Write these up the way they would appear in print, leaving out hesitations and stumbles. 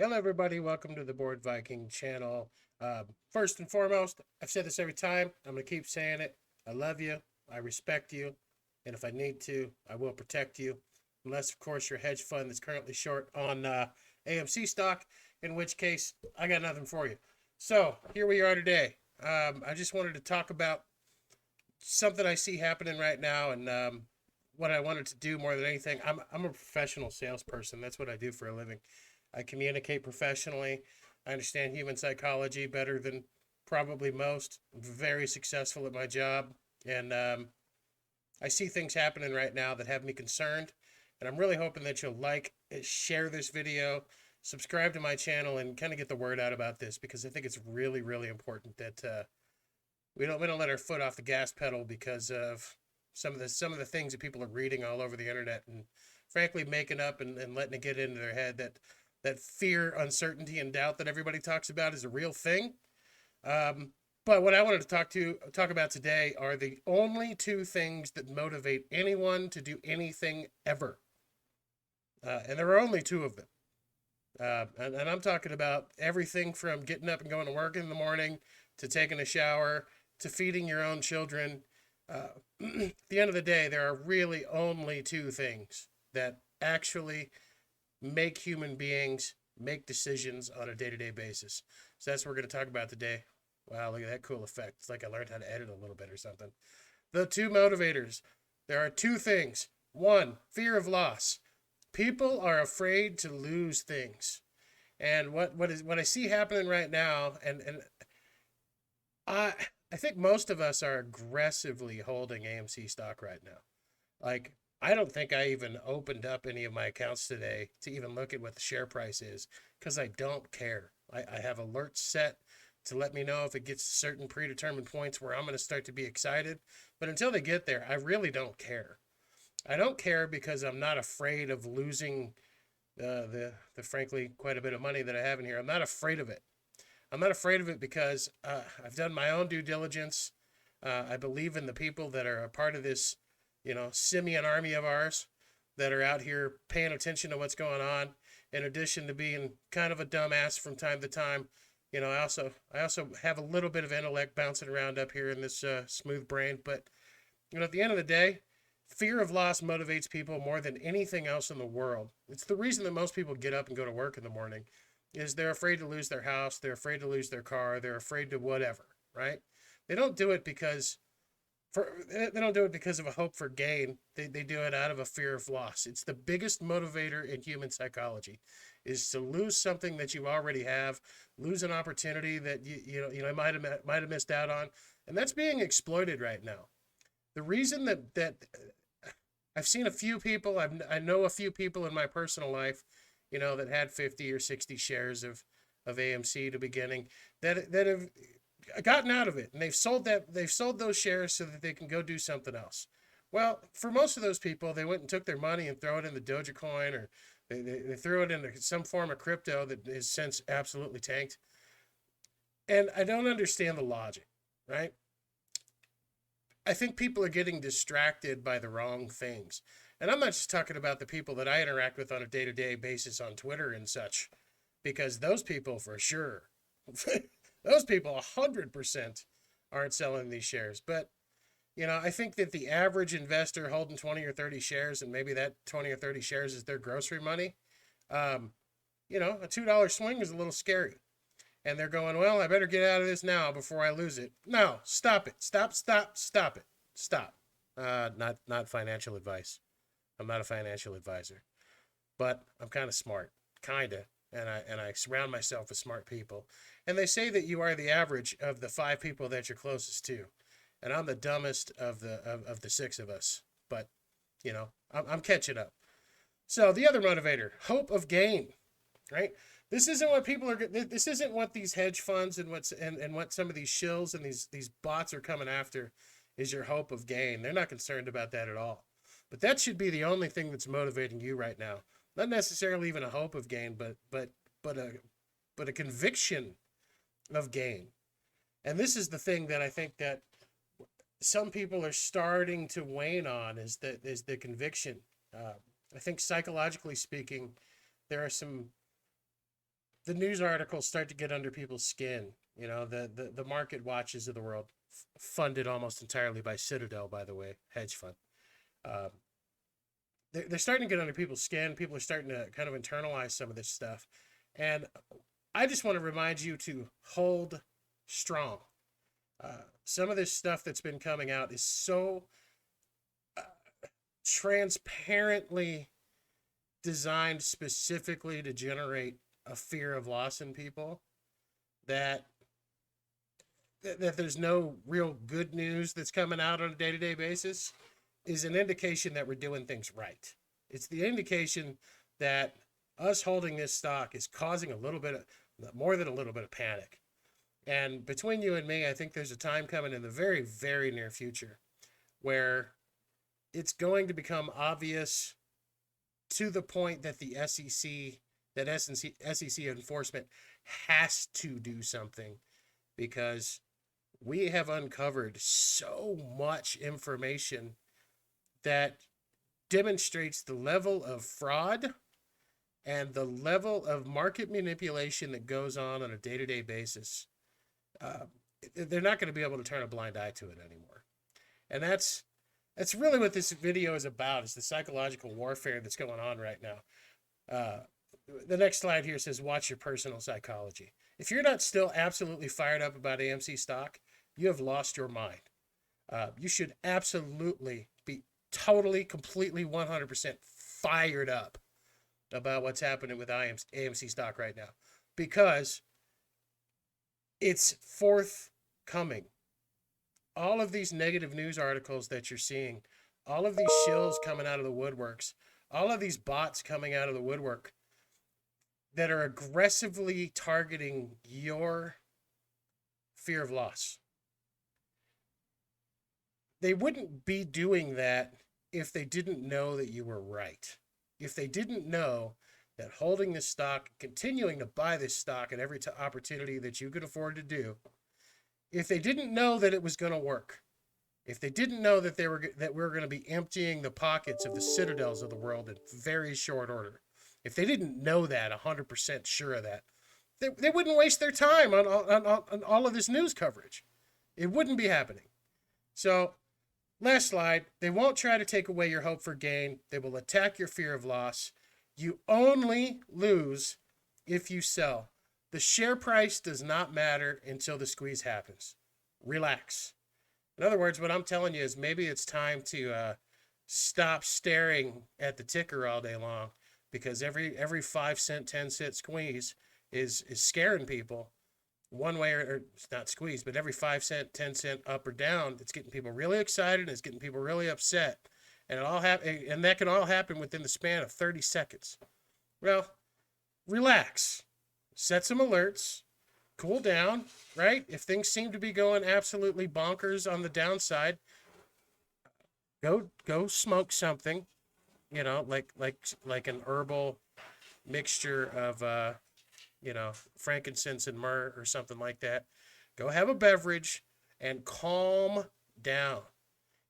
Hello, everybody. Welcome to the Board Viking channel. First and foremost, I've said this every time. I'm going to keep saying it. I love you. I respect you. And if I need to, I will protect you. Unless, of course, you're a hedge fund that's currently short on AMC stock, in which case, I got nothing for you. So, here we are today. I just wanted to talk about something I see happening right now and what I wanted to do more than anything. I'm a professional salesperson. That's what I do for a living. I communicate professionally. I understand human psychology better than probably most. I'm very successful at my job. And I see things happening right now that have me concerned. And I'm really hoping that you'll share this video, subscribe to my channel, and kind of get the word out about this because I think it's really, really important that we don't let our foot off the gas pedal because of some of the things that people are reading all over the internet and frankly making up and letting it get into their head that fear, uncertainty, and doubt that everybody talks about is a real thing. But what I wanted to talk about today are the only two things that motivate anyone to do anything ever, and there are only two of them. And I'm talking about everything from getting up and going to work in the morning to taking a shower to feeding your own children. At the end of the day, there are really only two things that actually make human beings make decisions on a day-to-day basis. So that's what we're going to talk about today. Wow, look at that cool effect. It's like I learned how to edit a little bit or something. The two motivators. There are two things. One, fear of loss. People are afraid to lose things. And what I see happening right now, and I I think most of us are aggressively holding AMC stock right now. Like, I don't think I even opened up any of my accounts today to even look at what the share price is because I don't care. I have alerts set to let me know if it gets certain predetermined points where I'm going to start to be excited. But until they get there, I really don't care. I don't care because I'm not afraid of losing the frankly quite a bit of money that I have in here. I'm not afraid of it. I'm not afraid of it because I've done my own due diligence. I believe in the people that are a part of this, simian army of ours that are out here paying attention to what's going on. In addition to being kind of a dumbass from time to time, I also have a little bit of intellect bouncing around up here in this smooth brain. But at the end of the day, fear of loss motivates people more than anything else in the world. It's the reason that most people get up and go to work in the morning is they're afraid to lose their house, they're afraid to lose their car, they're afraid to whatever, right? They don't do it because they don't do it because of a hope for gain. They do it out of a fear of loss. It's the biggest motivator in human psychology is to lose something that you already have, lose an opportunity that you might have missed out on, and that's being exploited right now. The reason that I've seen a few people, I know a few people in my personal life, that had 50 or 60 shares of AMC to beginning that have gotten out of it, and they've sold those shares so that they can go do something else. Well, for most of those people, they went and took their money and throw it in the Dogecoin, or they threw it into some form of crypto that has since absolutely tanked. And I don't understand the logic, right? I think people are getting distracted by the wrong things. And I'm not just talking about the people that I interact with on a day-to-day basis on Twitter and such, because those people for sure, those people 100% aren't selling these shares. But, I think that the average investor holding 20 or 30 shares, and maybe that 20 or 30 shares is their grocery money, a $2 swing is a little scary. And they're going, well, I better get out of this now before I lose it. No, stop it. Stop it. Stop. Not financial advice. I'm not a financial advisor, but I'm kind of smart, and I surround myself with smart people. And they say that you are the average of the 5 people that you're closest to, and I'm the dumbest of the 6 of us. But I'm catching up. So the other motivator, hope of gain, right? This isn't what people are. This isn't what these hedge funds and what some of these shills and these bots are coming after. Is your hope of gain? They're not concerned about that at all. But that should be the only thing that's motivating you right now. Not necessarily even a hope of gain, but a conviction of gain. And this is the thing that I think that some people are starting to wane on is the conviction. I think psychologically speaking, there are some the news articles start to get under people's skin. You know, the market watches of the world, funded almost entirely by Citadel, by the way, hedge fund. Um, they're starting to get under people's skin. People are starting to kind of internalize some of this stuff. And I just want to remind you to hold strong. Some of this stuff that's been coming out is so transparently designed specifically to generate a fear of loss in people that there's no real good news that's coming out on a day-to-day basis is an indication that we're doing things right. It's the indication that us holding this stock is causing a little bit of, more than a little bit of panic. And between you and me, I think there's a time coming in the very, very near future where it's going to become obvious to the point that the SEC, that SEC enforcement has to do something, because we have uncovered so much information that demonstrates the level of fraud and the level of market manipulation that goes on a day-to-day basis. They're not going to be able to turn a blind eye to it anymore. And that's really what this video is about, is the psychological warfare that's going on right now. The next slide here says, watch your personal psychology. If you're not still absolutely fired up about AMC stock, you have lost your mind. You should absolutely be totally, completely, 100% fired up about what's happening with AMC stock right now, because it's forthcoming. All of these negative news articles that you're seeing, all of these shills coming out of the woodworks, all of these bots coming out of the woodwork that are aggressively targeting your fear of loss. They wouldn't be doing that if they didn't know that you were right. If they didn't know that holding this stock, continuing to buy this stock at every opportunity that you could afford to do, if they didn't know that it was going to work, if they didn't know that we were going to be emptying the pockets of the Citadels of the world in very short order, if they didn't know that, 100% sure of that, they wouldn't waste their time on all of this news coverage. It wouldn't be happening. So, last slide. They won't try to take away your hope for gain. They will attack your fear of loss. You only lose if you sell. The share price does not matter until the squeeze happens. Relax. In other words, what I'm telling you is maybe it's time to stop staring at the ticker all day long, because every 5 cent, 10 cent squeeze is scaring people one way, or it's not squeeze, but every 5 cent, 10 cent up or down, it's getting people really excited and it's getting people really upset. And and that can all happen within the span of 30 seconds. Well, relax. Set some alerts. Cool down, right? If things seem to be going absolutely bonkers on the downside, go smoke something, you know, like an herbal mixture of frankincense and myrrh or something like that. Go have a beverage and calm down.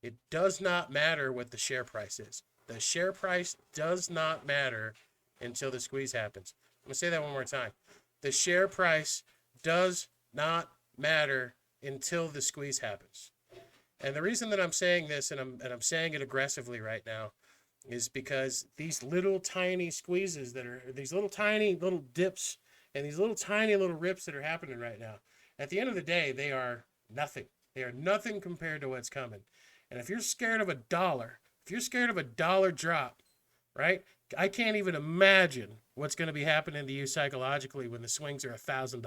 It does not matter what the share price is. The share price does not matter until the squeeze happens. I'm going to say that one more time. The share price does not matter until the squeeze happens. And the reason that I'm saying this, and I'm saying it aggressively right now, is because these little tiny squeezes these little tiny little dips and these little tiny little rips that are happening right now, at the end of the day, they are nothing. They are nothing compared to what's coming. And if you're scared of a dollar drop, right? I can't even imagine what's going to be happening to you psychologically when the swings are $1,000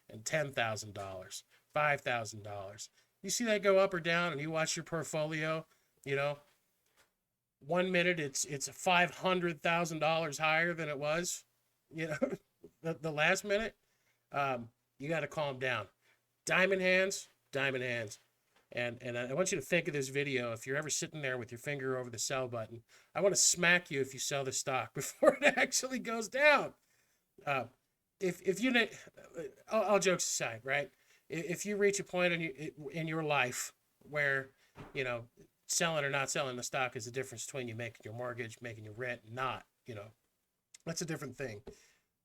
and $10,000, $5,000. You see that go up or down, and you watch your portfolio, 1 minute it's $500,000 higher than it was, the last minute. You got to calm down. Diamond hands. And I want you to think of this video. If you're ever sitting there with your finger over the sell button, I want to smack you if you sell the stock before it actually goes down. If you, all jokes aside, right? If you reach a point in your life where, selling or not selling the stock is the difference between you making your mortgage, making your rent, not, that's a different thing.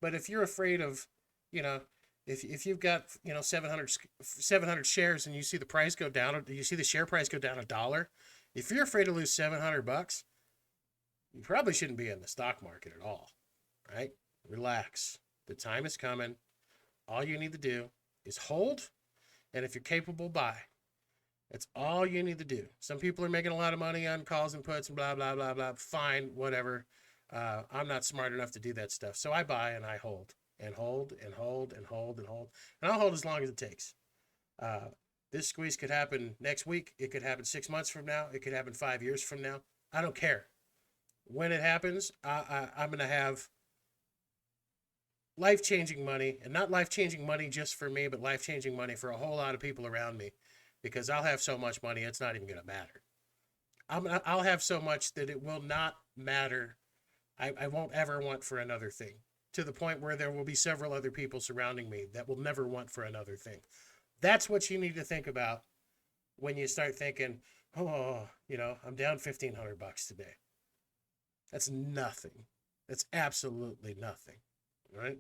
But if you're afraid of, you know, if you've got, 700 shares and you see the price go down, you see the share price go down $1, if you're afraid to lose $700, you probably shouldn't be in the stock market at all, right? Relax. The time is coming. All you need to do is hold, and if you're capable, buy. That's all you need to do. Some people are making a lot of money on calls and puts and blah, blah, blah, blah. Fine, whatever. I'm not smart enough to do that stuff. So I buy and I hold and hold and hold and hold and hold. And I'll hold as long as it takes. This squeeze could happen next week. It could happen 6 months from now. It could happen 5 years from now. I don't care. When it happens, I'm going to have life-changing money, and not life-changing money just for me, but life-changing money for a whole lot of people around me, because I'll have so much money, it's not even going to matter. I'll have so much that it will not matter. I won't ever want for another thing, to the point where there will be several other people surrounding me that will never want for another thing. That's what you need to think about when you start thinking, oh, I'm down $1,500 today. That's nothing. That's absolutely nothing. Right?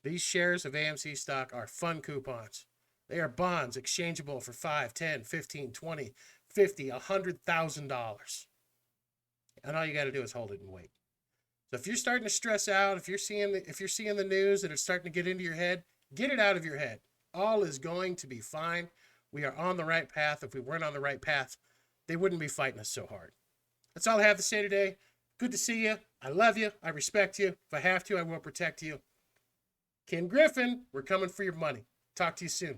These shares of AMC stock are fun coupons. They are bonds exchangeable for $5, $10, $15, $20, $50, $100,000. And all you got to do is hold it and wait. So if you're starting to stress out, if you're seeing the news and it's starting to get into your head, get it out of your head. All is going to be fine. We are on the right path. If we weren't on the right path, they wouldn't be fighting us so hard. That's all I have to say today. Good to see you. I love you. I respect you. If I have to, I will protect you. Ken Griffin, we're coming for your money. Talk to you soon.